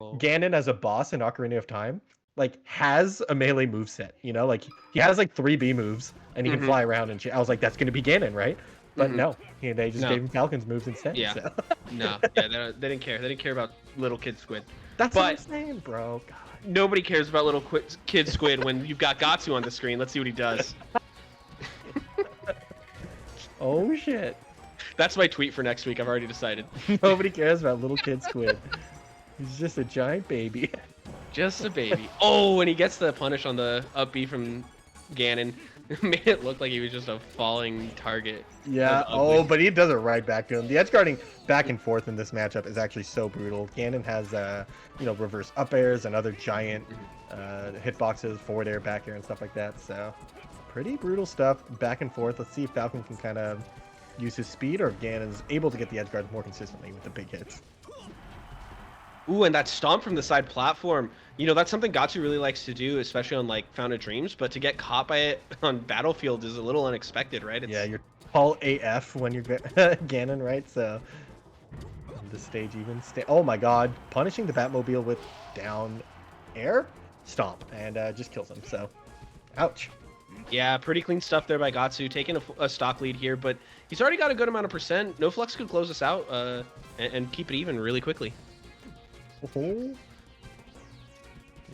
Oh. Ganon as a boss in Ocarina of Time, like, has a melee moveset, you know? Like, he has, like, 3 B moves, and he can fly around and shit. I was like, that's gonna be Ganon, right? But no, they just No. gave him Falcon's moves instead, Yeah. so. No. Yeah, they didn't care. They didn't care about little kid squid. That's what I'm But saying, bro. God. nobody cares about little kid squid when you've got Gahtzu on the screen. Let's see what he does. Oh, shit. That's my tweet for next week. I've already decided. Nobody cares about little kid squid. He's just a giant baby. Just a baby. Oh, and he gets the punish on the up B from Ganon. Made it look like he was just a falling target. Yeah. Oh, but he does it right back to him. The edge guarding back and forth in this matchup is actually so brutal. Ganon has, reverse up airs and other giant hitboxes, forward air, back air, and stuff like that. So pretty brutal stuff back and forth. Let's see if Falcon can kind of use his speed, or if Ganon's able to get the edge guard more consistently with the big hits. Ooh, and that stomp from the side platform. You know, that's something Gahtzu really likes to do, especially on, like, Fountain of Dreams. But to get caught by it on Battlefield is a little unexpected, right? Yeah, you're tall AF when you're Ganon, right? So the stage even oh my god, punishing the Batmobile with down air stomp, and just kills him. So ouch. Yeah, pretty clean stuff there by Gahtzu, taking a stock lead here, but he's already got a good amount of percent. NoFlux could close us out and keep it even really quickly. Oh.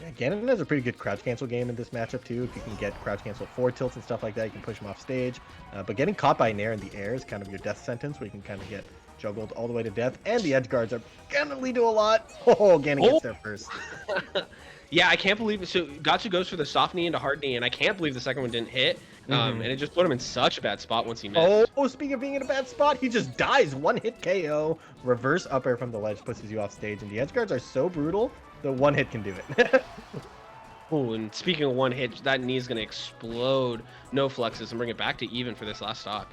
Yeah, Ganon has a pretty good crouch cancel game in this matchup too. If you can get crouch cancel forward tilts and stuff like that, you can push him off stage. But getting caught by Nair in the air is kind of your death sentence, where you can kind of get juggled all the way to death. And the edge guards are gonna lead to a lot. Oh, Ganon gets there first. Yeah, I can't believe it. So Gahtzu goes for the soft knee into hard knee, and I can't believe the second one didn't hit. And it just put him in such a bad spot once he missed. Oh, speaking of being in a bad spot, he just dies. One hit KO. Reverse up air from the ledge pushes you off stage, and the edge guards are so brutal, the one hit can do it. Oh, and speaking of one hit, that knee is going to explode. NoFluxes and bring it back to even for this last stock.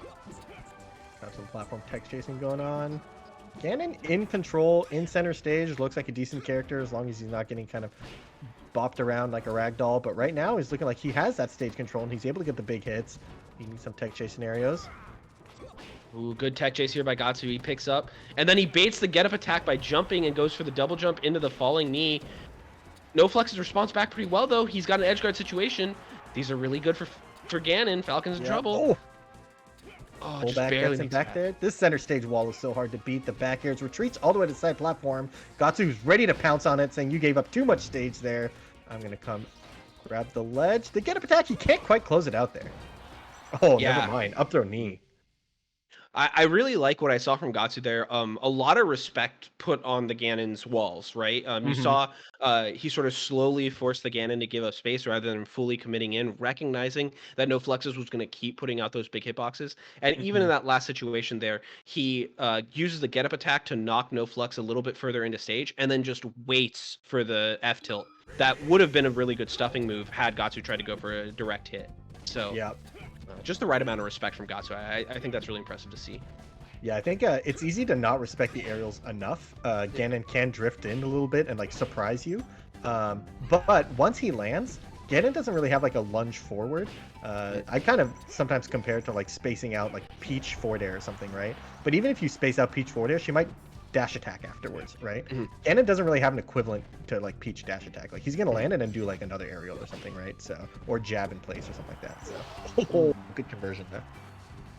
Have some platform text chasing going on. Ganon in control, in center stage, looks like a decent character as long as he's not getting kind of bopped around like a rag doll. But right now, he's looking like he has that stage control, and he's able to get the big hits. He needs some tech chase scenarios. Ooh, good tech chase here by Gahtzu. He picks up, and then he baits the get-up attack by jumping and goes for the double jump into the falling knee. NoFluxes responds back pretty well, though. He's got an edge guard situation. These are really good for Ganon. Falcon's in trouble. Oh, just back barely gets him back there. This center stage wall is so hard to beat. The back airs retreats all the way to the side platform. Gahtzu's ready to pounce on it, saying you gave up too much stage there. I'm going to come grab the ledge. The get-up attack, he can't quite close it out there. Oh, yeah. Never mind. Up throw knee. I really like what I saw from Gahtzu there. A lot of respect put on the Ganon's walls, right? You saw he sort of slowly forced the Ganon to give up space rather than fully committing in, recognizing that NoFluxes was going to keep putting out those big hitboxes. And even in that last situation there, he uses the get-up attack to knock NoFlux a little bit further into stage, and then just waits for the F tilt. That would have been a really good stuffing move had Gahtzu tried to go for a direct hit. So yeah. Just the right amount of respect from Gahtzu. I think that's really impressive to see. Yeah, I think it's easy to not respect the aerials enough. Ganon can drift in a little bit and like surprise you. But once he lands, Ganon doesn't really have like a lunge forward. I kind of sometimes compare it to like spacing out like Peach forward air or something, right? But even if you space out Peach forward air, she might dash attack afterwards, right? Ganon doesn't really have an equivalent to like Peach dash attack. Like he's gonna land it and do like another aerial or something, right? So, or jab in place or something like that. So good conversion there.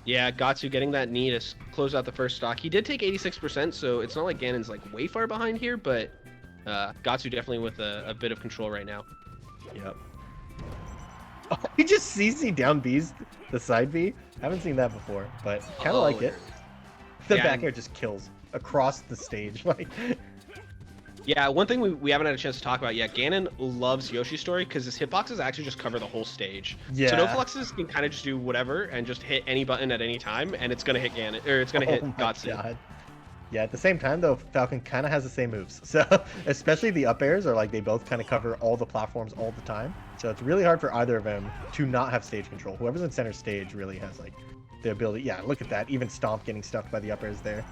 Yeah, Gahtzu getting that knee to close out the first stock. He did take 86%, so it's not like Ganon's like way far behind here, but Gahtzu definitely with a bit of control right now. Yep. Oh, he just CC down B's the side B. Haven't seen that before, but kind of like it. The back air just kills across the stage. Like, yeah, one thing we haven't had a chance to talk about yet, Ganon loves Yoshi's story because his hitboxes actually just cover the whole stage. Yeah. So NoFluxes can kind of just do whatever and just hit any button at any time, and it's gonna hit Ganon, or it's gonna hit Gahtzu. God. Yeah, at the same time though, Falcon kind of has the same moves. So especially the up airs are like they both kind of cover all the platforms all the time. So it's really hard for either of them to not have stage control. Whoever's in center stage really has like the ability. Yeah, look at that. Even Stomp getting stuffed by the up airs there.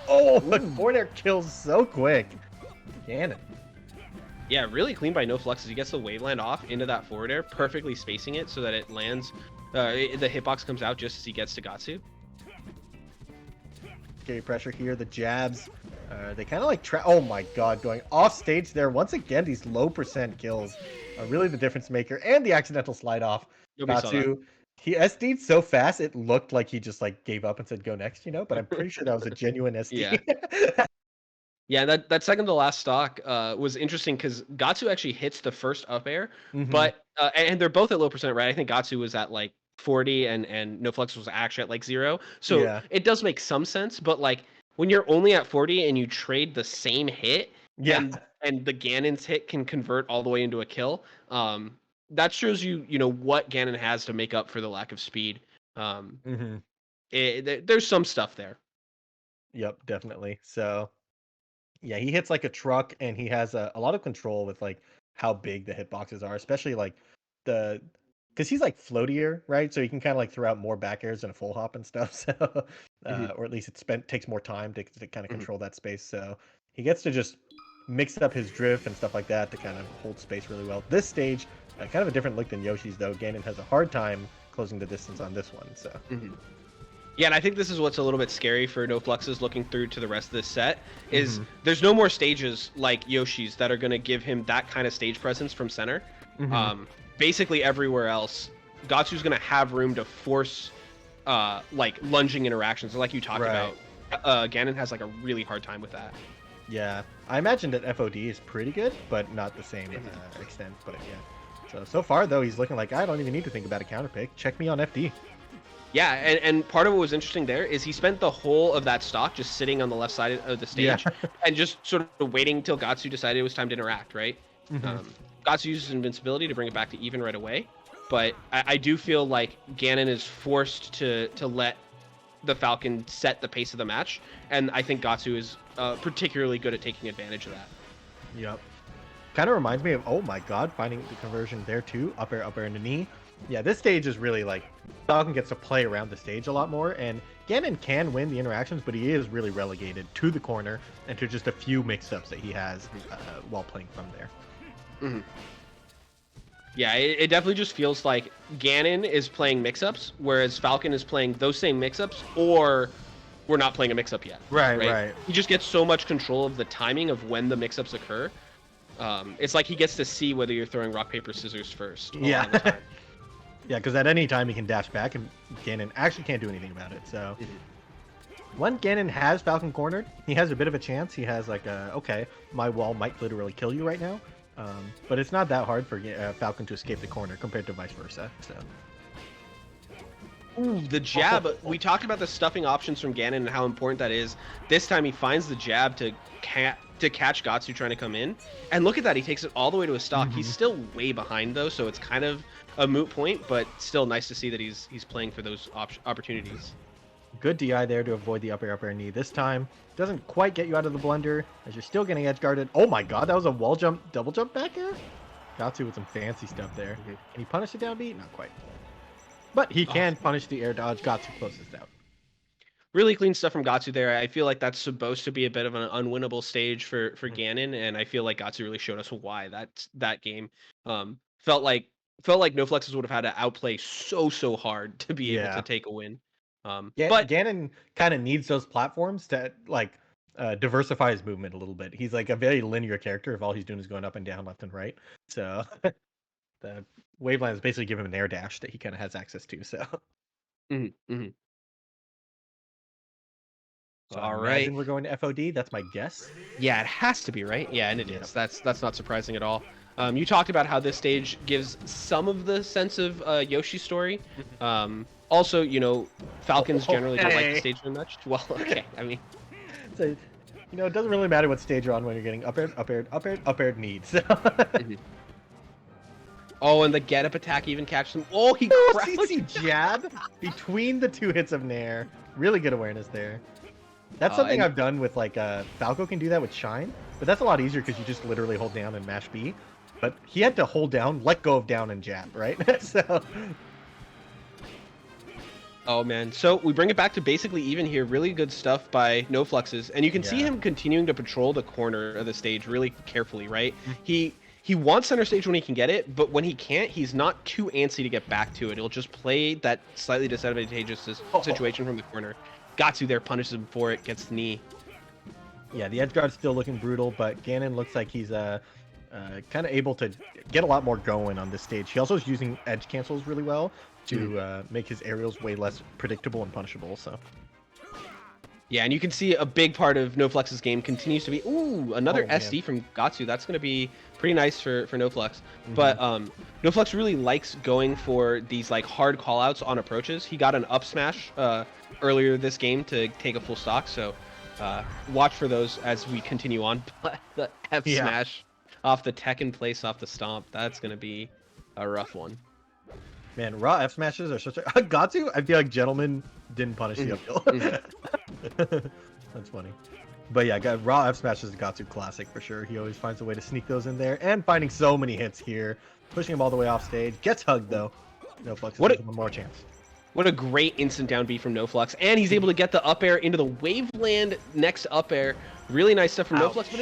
Oh, the forward air kills so quick. Ganon. Yeah, really clean by NoFluxes. He gets the waveland off into that forward air, perfectly spacing it so that it lands. The hitbox comes out just as he gets to Gahtzu. Scary pressure here. The jabs They kind of like oh my god, going off stage there once again. These low percent kills are really the difference maker, and the accidental slide off. Nobody saw that. Gahtzu, he SD'd so fast it looked like he just like gave up and said go next, but I'm pretty sure that was a genuine Yeah. SD. Yeah, that second to last stock was interesting because Gahtzu actually hits the first up air, Hmm. but and they're both at low percent, right? I think Gahtzu was at like 40 and NoFluxes was actually at like 0. So Yeah, it does make some sense, but like when you're only at 40 and you trade the same hit yeah. and the Ganon's hit can convert all the way into a kill, that shows you know what Ganon has to make up for the lack of speed. Um, Hmm. there's some stuff there. Yep, definitely. So yeah, he hits like a truck, and he has a lot of control with like how big the hitboxes are, especially like the because he's like floatier, right? So he can kind of like throw out more back airs and a full hop and stuff. So, Hmm. or at least takes more time to kind of Hmm. control that space. So he gets to just mix up his drift and stuff like that to kind of hold space really well. This stage, kind of a different look than Yoshi's though. Ganon has a hard time closing the distance on this one. So. Hmm. Yeah, and I think this is what's a little bit scary for NoFluxes looking through to the rest of this set is Hmm. there's no more stages like Yoshi's that are going to give him that kind of stage presence from center. Hmm. Basically everywhere else, Gahtzu's going to have room to force like lunging interactions, like you talked Right. about. Ganon has like a really hard time with that. Yeah, I imagine that FOD is pretty good, but not the same extent. But yeah, so far though, he's looking like I don't even need to think about a counter pick. Check me on FD. Yeah, and part of what was interesting there is he spent the whole of that stock just sitting on the left side of the Yeah. stage and just sort of waiting till Gahtzu decided it was time to interact, right? Hmm. Gahtzu uses invincibility to bring it back to even right away, but I do feel like Ganon is forced to let the Falcon set the pace of the match, and I think Gahtzu is particularly good at taking advantage of that. Yep. Kind of reminds me of oh my god, finding the conversion there too. Up air into knee. Yeah, this stage is really like Falcon gets to play around the stage a lot more, and Ganon can win the interactions, but he is really relegated to the corner and to just a few mix-ups that he has while playing from there. Mhm. Yeah, it definitely just feels like Ganon is playing mix-ups, whereas Falcon is playing those same mix-ups, or we're not playing a mix-up yet. Right. He just gets so much control of the timing of when the mix-ups occur. It's like he gets to see whether you're throwing rock, paper, scissors first. A lot of the Yeah. time. Yeah, because at any time he can dash back, and Ganon actually can't do anything about it. So when Ganon has Falcon cornered, he has a bit of a chance. He has like okay, my wall might literally kill you right now, but it's not that hard for Falcon to escape the corner compared to vice versa. So Ooh, the jab. We talked about the stuffing options from Ganon and how important that is. This time he finds the jab to catch Gahtzu trying to come in. And look at that, he takes it all the way to a stock. He's still way behind though, so it's kind of a moot point, but still nice to see that he's playing for those opportunities. good DI there to avoid the up air knee. This time doesn't quite get you out of the blender as you're still getting edge guarded. Oh my god, that was a wall jump, double jump back air. Gahtzu with some fancy stuff there. Can he punish the down beat? Not quite. But he can punish the air dodge. Gahtzu closes out. Really clean stuff from Gahtzu there. I feel like that's supposed to be a bit of an unwinnable stage for Ganon, and I feel like Gahtzu really showed us why that game felt like NoFluxes would have had to outplay so hard to be able to Yeah. take a win. Yeah, But Ganon kind of needs those platforms to like diversify his movement a little bit. He's like a very linear character if all he's doing is going up and down, left and right. So the Wavelands basically give him an air dash that he kind of has access to. So, mhm, mhm. so I All right. imagine we're going to FOD. That's my guess. Yeah, it has to be, right? Yeah, and it Yep. is. That's not surprising at all. You talked about how this stage gives some of the sense of Yoshi's story. Also, you know, Falcons generally don't like the Okay. stage very much. Well, okay, I mean, So, it doesn't really matter what stage you're on when you're getting up air need. So, mhm. Oh, and the get up attack even catches him. Oh, he oh, crouched. CC jab between the two hits of Nair. Really good awareness there. That's something And I've done with like Falco can do that with Shine, but that's a lot easier because you just literally hold down and mash B. But he had to hold down, let go of down, and jab, right? So oh man, so we bring it back to basically even here. Really good stuff by NoFluxes, and you can see Yeah. him continuing to patrol the corner of the stage really carefully. Right? He wants center stage when he can get it, but when he can't, he's not too antsy to get back to it. He'll just play that slightly disadvantageous situation from the corner. Gahtzu there punishes him for it, gets the knee. Yeah, the edge guard's still looking brutal, but Ganon looks like he's kind of able to get a lot more going on this stage. He also is using edge cancels really well to make his aerials way less predictable and punishable. So. Yeah, and you can see a big part of NoFluxes game continues to be another SD from Gahtzu. That's going to be pretty nice for NoFlux. But NoFlux really likes going for these like hard callouts on approaches. He got an up smash earlier this game to take a full stock, so watch for those as we continue on. But the F smash off the tech in place off the stomp, that's going to be a rough one. Man, raw F smashes are such a Gahtzu. I feel like Gentleman didn't punish the uphill. That's funny. But yeah, raw F smash is a Gahtzu classic for sure. He always finds a way to sneak those in there and finding so many hits here, pushing him all the way off stage. Gets hugged though. NoFluxes has one more chance. What a great instant down B from NoFlux, and he's able to get the up air into the Waveland next up air. Really nice stuff from NoFlux, but